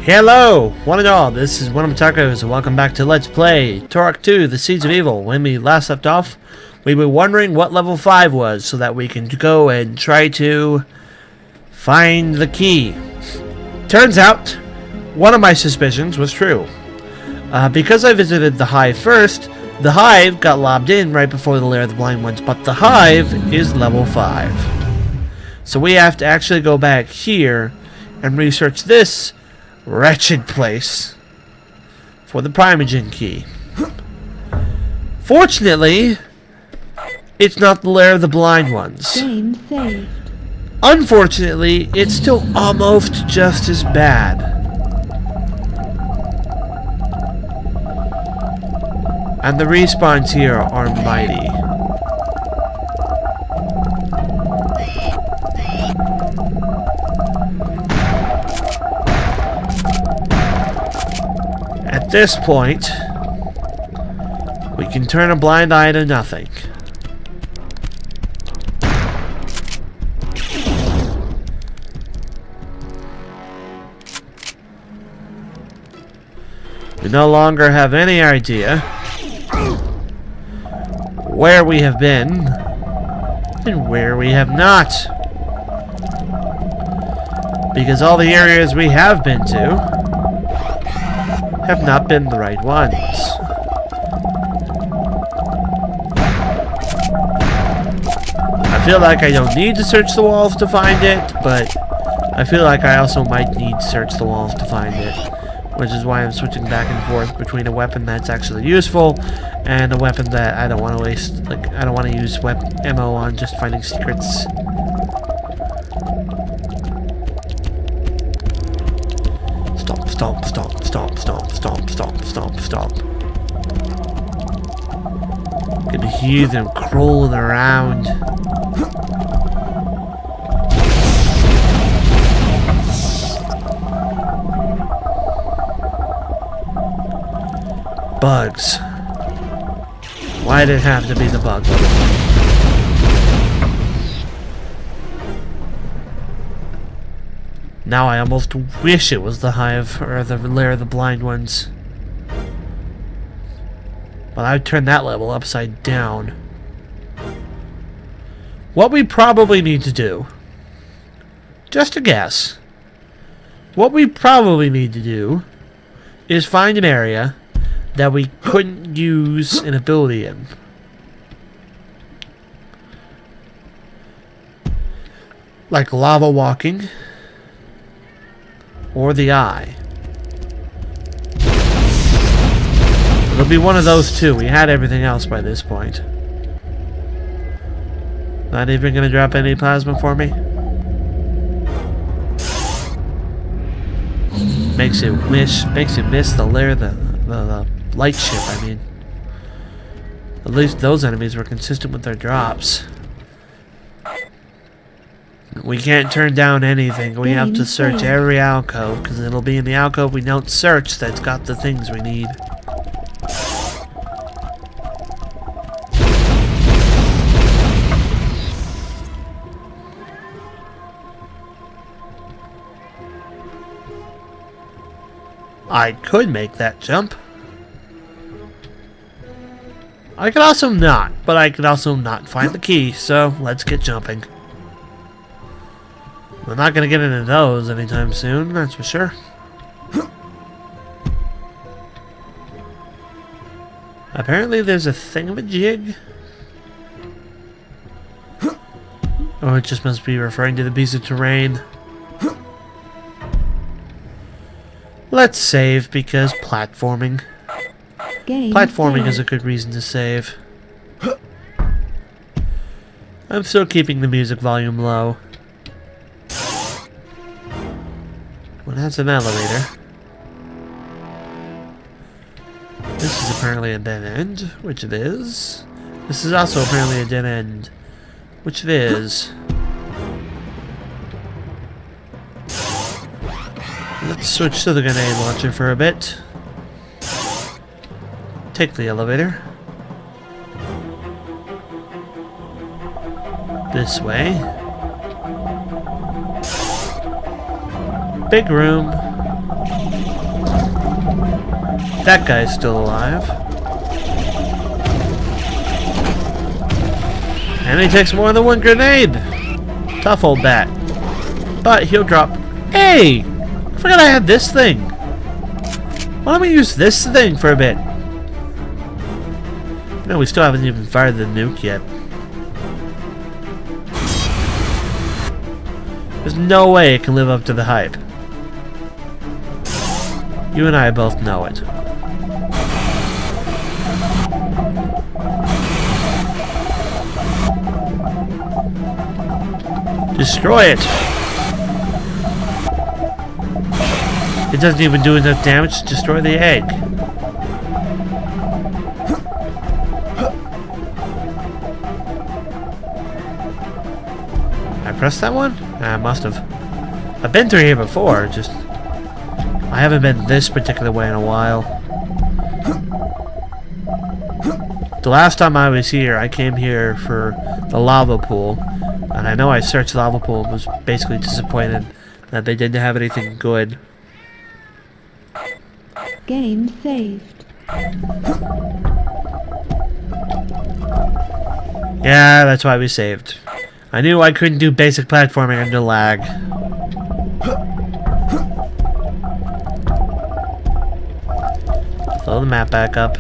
Hello, one and all, this is WellArmedWithTacos, and welcome back to Let's Play Turok 2, The Seeds of Evil. When we last left off, we were wondering what level 5 was, so that we can go and try to find the key. Turns out, one of my suspicions was true. Because I visited the Hive first, the Hive got lobbed in right before the Lair of the Blind Ones, but the Hive is level 5. So we have to actually go back here and research this wretched place for the Primogen key. Fortunately, it's not the Lair of the Blind Ones. Game saved. Unfortunately, it's still almost just as bad. And the respawns here are mighty. At this point, we can turn a blind eye to nothing. We no longer have any idea where we have been and where we have not. Because all the areas we have been to have not been the right ones. I feel like I don't need to search the walls to find it, but I feel like I also might need to search the walls to find it, which is why I'm switching back and forth between a weapon that's actually useful and a weapon that I don't want to waste. Like, I don't want to use ammo on just finding secrets. Stomp, stomp, stomp, stomp, stomp, stomp, stomp, stomp. Can hear them crawling around. Bugs. Why did it have to be the bug? Now I almost wish it was the Hive, or the Lair of the Blind Ones. But I'd turn that level upside down. What we probably need to do, just a guess, what we probably need to do is find an area that we couldn't use an ability in. Like lava walking. Or the eye. It'll be one of those two. We had everything else by this point. Not even gonna drop any plasma for me? Makes it miss the lair, the light ship, I mean. At least those enemies were consistent with their drops. We can't turn down anything. We have to search every alcove, because it'll be in the alcove we don't search that's got the things we need. I could make that jump. I could also not, but I could also not find the key, so let's get jumping. We're not going to get into those anytime soon, that's for sure. Apparently there's a thingamajig. Or it just must be referring to the piece of terrain. Let's save, because platforming. Platforming is a good reason to save. I'm still keeping the music volume low. Well, that's an elevator. This is apparently a dead end, which it is. This is also apparently a dead end, which it is. Let's switch to the grenade launcher for a bit. Take the elevator. This way. Big room. That guy's still alive. And he takes more than one grenade. Tough old bat. But he'll drop. Hey! I forgot I had this thing. Why don't we use this thing for a bit? No, we still haven't even fired the nuke yet. There's no way it can live up to the hype. You and I both know it. Destroy it! It doesn't even do enough damage to destroy the egg. I pressed that one? I must have. I've been through here before, just I haven't been this particular way in a while. The last time I was here, I came here for the lava pool. And I know I searched the lava pool and was basically disappointed that they didn't have anything good. Game saved. Yeah, that's why we saved. I knew I couldn't do basic platforming under lag. Load the map back up.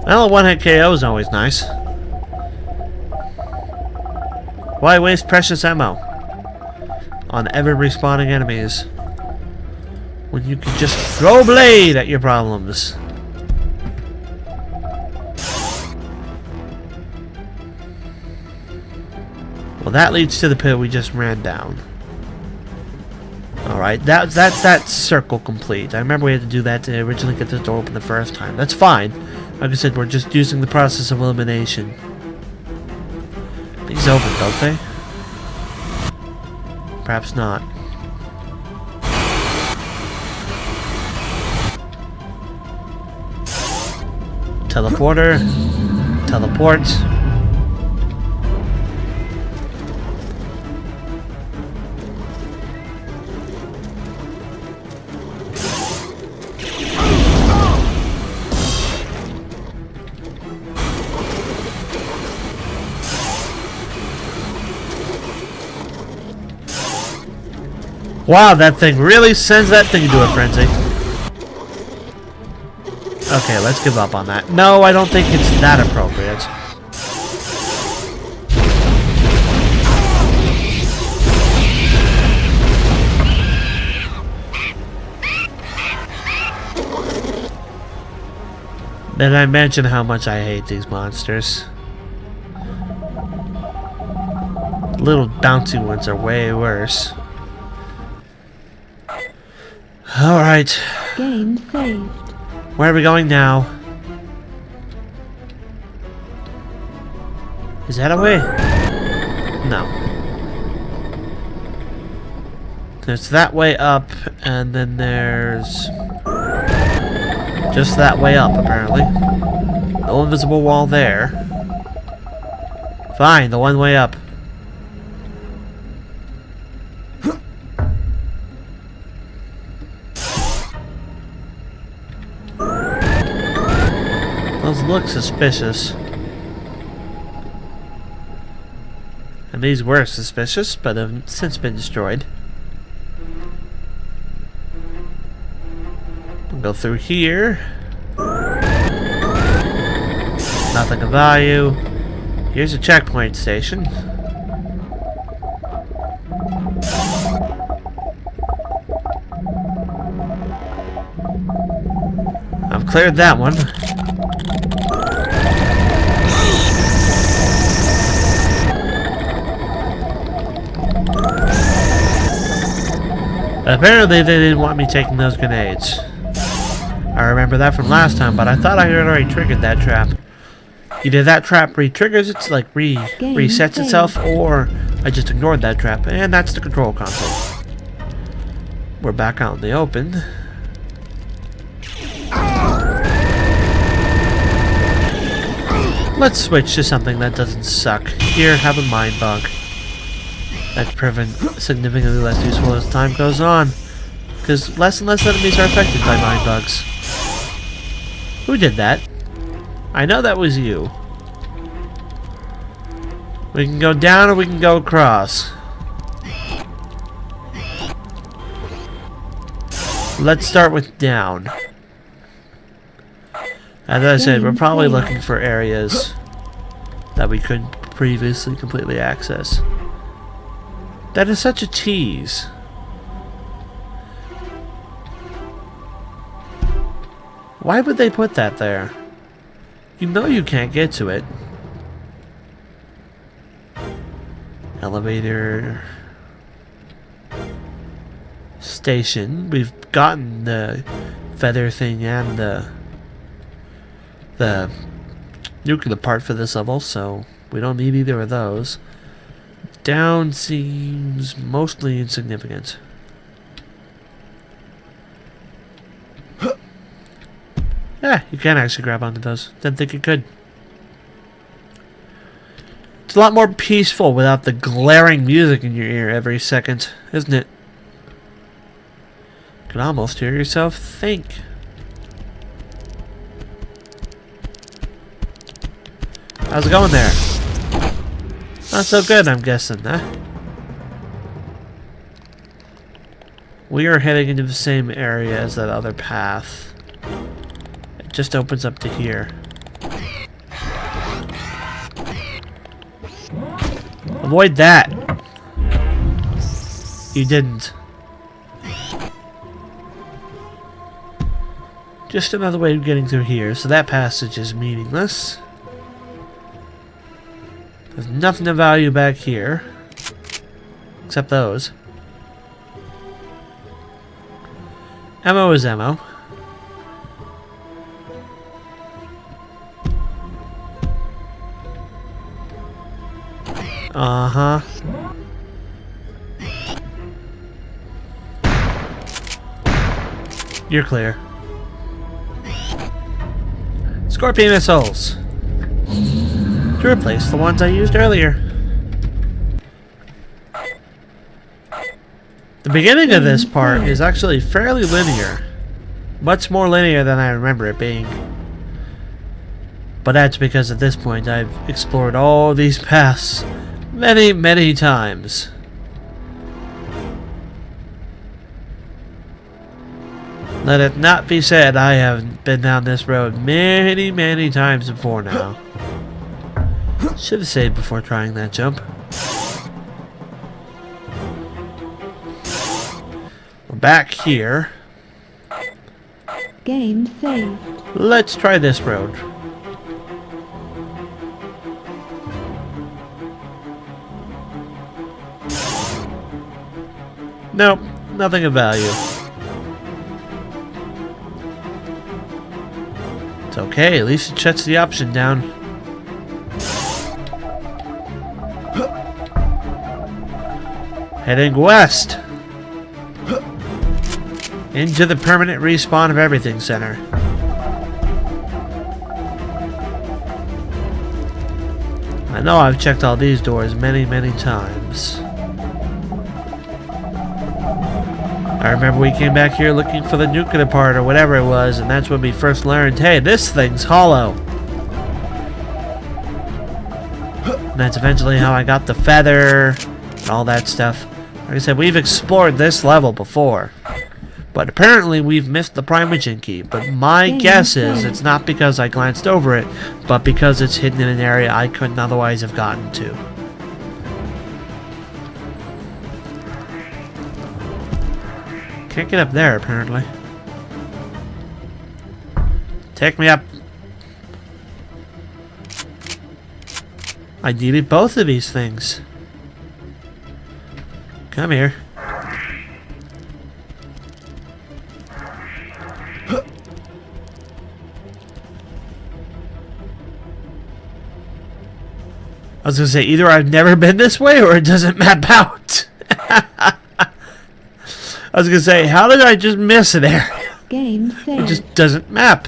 Well, a one-hit KO is always nice. Why waste precious ammo on ever-respawning enemies when you can just throw a blade at your problems? Well, that leads to the pit we just ran down. Alright, that's that circle complete. I remember we had to do that to originally get this door open the first time. That's fine. Like I said, we're just using the process of elimination. These open, don't they? Perhaps not. Teleporter. Teleport. Wow, that thing really sends that thing into a frenzy. Okay, let's give up on that. No, I don't think it's that appropriate. Did I mention how much I hate these monsters? Little bouncy ones are way worse. Alright. Game saved. Where are we going now? Is that a way? No. There's that way up, and then there's just that way up, apparently. No invisible wall there. Fine, the one way up. Those look suspicious. And these were suspicious, but have since been destroyed. We'll go through here. Nothing of value. Here's a checkpoint station. I've cleared that one. Apparently they didn't want me taking those grenades. I remember that from last time, but I thought I had already triggered that trap. Either that trap re-triggers it, like resets itself, or I just ignored that trap, and that's the control console. We're back out in the open. Let's switch to something that doesn't suck. Here, have a mind bug. That's proven significantly less useful as time goes on, because less and less enemies are affected by mind bugs. Who did that? I know that was you. We can go down or we can go across. Let's start with down. As I said, we're probably looking for areas that we couldn't previously completely access. That is such a tease. Why would they put that there? You know you can't get to it. Elevator. Station. We've gotten the feather thing and the nuclear part for this level, so we don't need either of those. Down seems mostly insignificant. Yeah, you can actually grab onto those. Didn't think you could. It's a lot more peaceful without the glaring music in your ear every second, isn't it? You can almost hear yourself think. How's it going there? Not so good, I'm guessing, huh? We are heading into the same area as that other path. It just opens up to here. Avoid that! You didn't. Just another way of getting through here, so that passage is meaningless. There's nothing of value back here. Except those. Ammo is ammo. Uh-huh. You're clear. Scorpion missiles. To replace the ones I used earlier. The beginning of this part is actually fairly linear. Much more linear than I remember it being. But that's because at this point I've explored all these paths many, many times. Let it not be said I have been down this road many, many times before now. Should have saved before trying that jump. We're back here. Game saved. Let's try this road. Nope, nothing of value. It's okay, at least it shuts the option down. Heading west. Into the permanent respawn of everything center. I know I've checked all these doors many, many times. I remember we came back here looking for the nuclear part or whatever it was, and that's when we first learned, hey, this thing's hollow. And that's eventually how I got the feather and all that stuff. Like I said, we've explored this level before. But apparently we've missed the Primogen key. But my guess is it's not because I glanced over it, but because it's hidden in an area I couldn't otherwise have gotten to. Can't get up there, apparently. Take me up. I needed both of these things. Come here. I was gonna say, either I've never been this way or it doesn't map out. I was gonna say, how did I just miss an area? Game saved. It just doesn't map.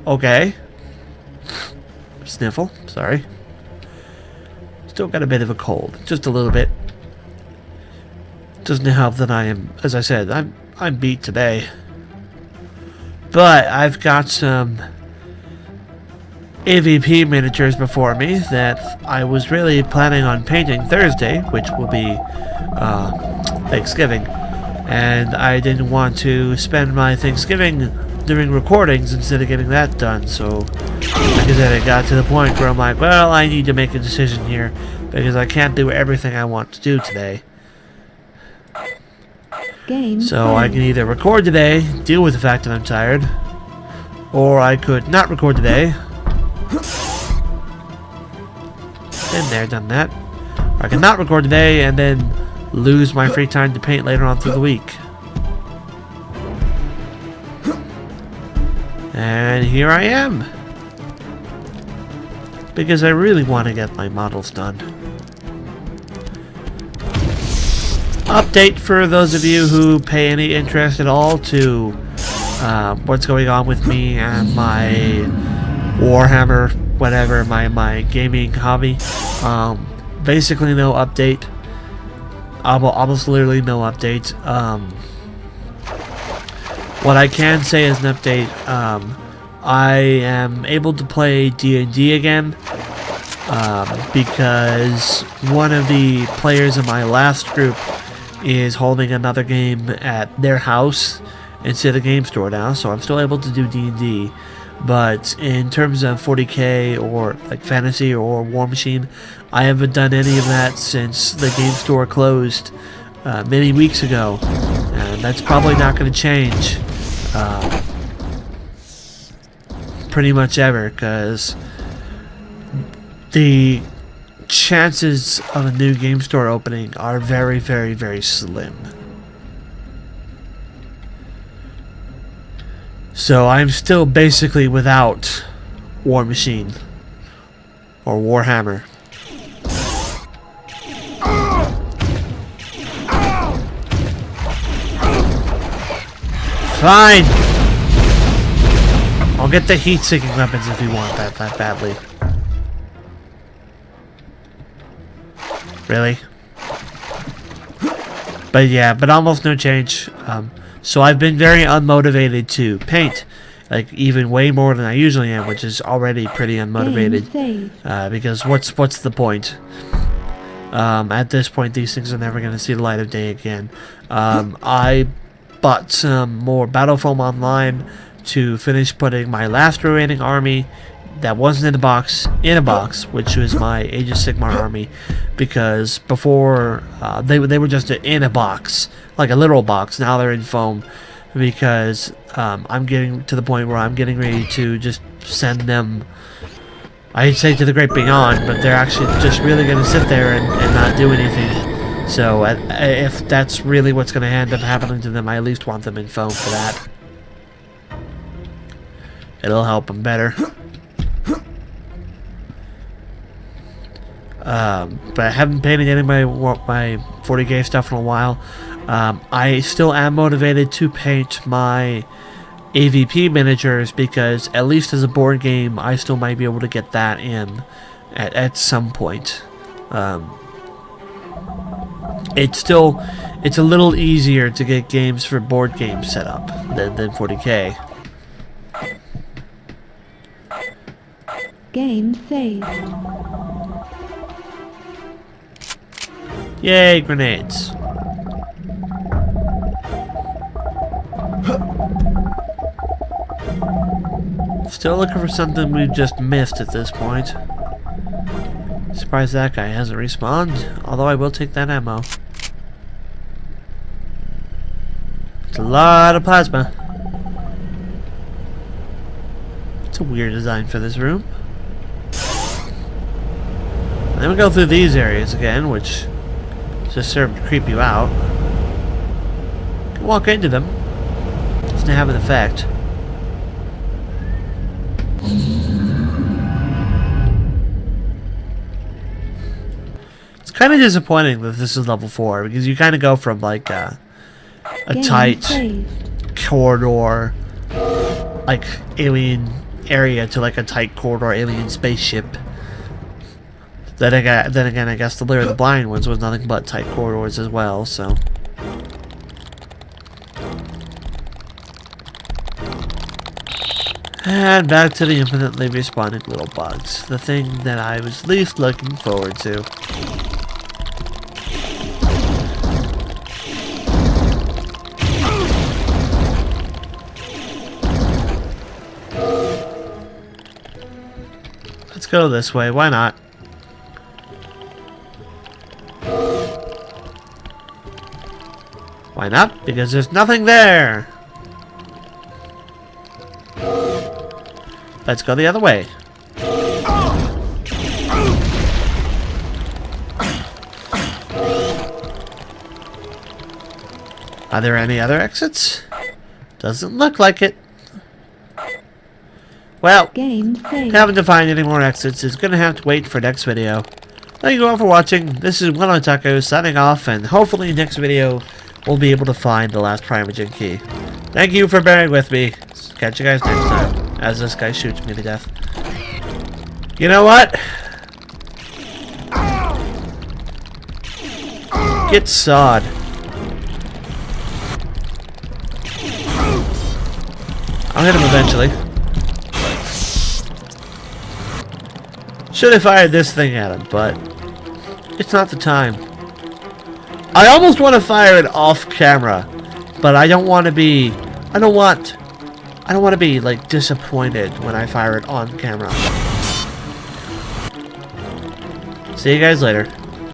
Okay. Sniffle, sorry. Still Still got a bit of a cold, just a little bit. Doesn't help that I am, as I said, I'm beat today. But I've got some AVP miniatures before me that I was really planning on painting Thursday, which will be Thanksgiving. And I didn't want to spend my Thanksgiving doing recordings instead of getting that done. So, like I said, it got to the point where I'm like, well, I need to make a decision here because I can't do everything I want to do today. So I can either record today, deal with the fact that I'm tired, or I could not record today. Been there, done that. Or I can not record today and then lose my free time to paint later on through the week. And here I am. Because I really want to get my models done. Update for those of you who pay any interest at all to what's going on with me and my Warhammer, whatever, my gaming hobby. Basically no update. Almost literally no update. What I can say as an update, I am able to play D&D again because one of the players in my last group is holding another game at their house instead of game store now, so I'm still able to do D&D. But in terms of 40k or like fantasy or War Machine, I haven't done any of that since the game store closed many weeks ago, and that's probably not going to change pretty much ever, because the chances of a new game store opening are very, very, very slim. So I'm still basically without War Machine or Warhammer. Fine! I'll get the heat-seeking weapons if you want that badly. Really? But yeah, but almost no change. So I've been very unmotivated to paint, like even way more than I usually am, which is already pretty unmotivated. Because what's the point? At this point, these things are never going to see the light of day again. I bought some more Battle Foam online to finish putting my last remaining army that wasn't in a box, which was my Age of Sigmar army, because before they were just in a box, like a literal box. Now they're in foam, because I'm getting to the point where I'm getting ready to just send them, I'd say, to the great beyond, but they're actually just really going to sit there and not do anything. So if that's really what's going to end up happening to them, I at least want them in foam for that. It'll help them better. But I haven't painted any of my 40k stuff in a while. I still am motivated to paint my AVP miniatures, because at least as a board game, I still might be able to get that in at some point. It's a little easier to get games for board games set up than 40k. Game saved. Yay, grenades. Still looking for something we've just missed at this point. Surprised that guy hasn't respawned, although I will take that ammo. It's a lot of plasma. It's a weird design for this room. And then we go through these areas again, which just serve to creep you out. You can walk into them. Doesn't have an effect. It's kind of disappointing that this is level 4, because you kind of go from like a tight corridor, like alien area, to like a tight corridor alien spaceship. Then again, I guess the Lair of the Blind Ones was nothing but tight corridors as well, so... And back to the infinitely respawning little bugs. The thing that I was least looking forward to. Let's go this way, why not? Why not? Because there's nothing there! Let's go the other way. Are there any other exits? Doesn't look like it. Well, having to find any more exits is gonna have to wait for next video. Thank you all for watching. This is WellArmedWithTacos signing off, and hopefully next video we'll be able to find the last Primogen key. Thank you for bearing with me. Catch you guys next time, as this guy shoots me to death. You know what? Get sawed. I'll hit him eventually. Should have fired this thing at him, but it's not the time. I almost want to fire it off camera, but I don't want to be... I don't want to be, like, disappointed when I fire it on camera. See you guys later.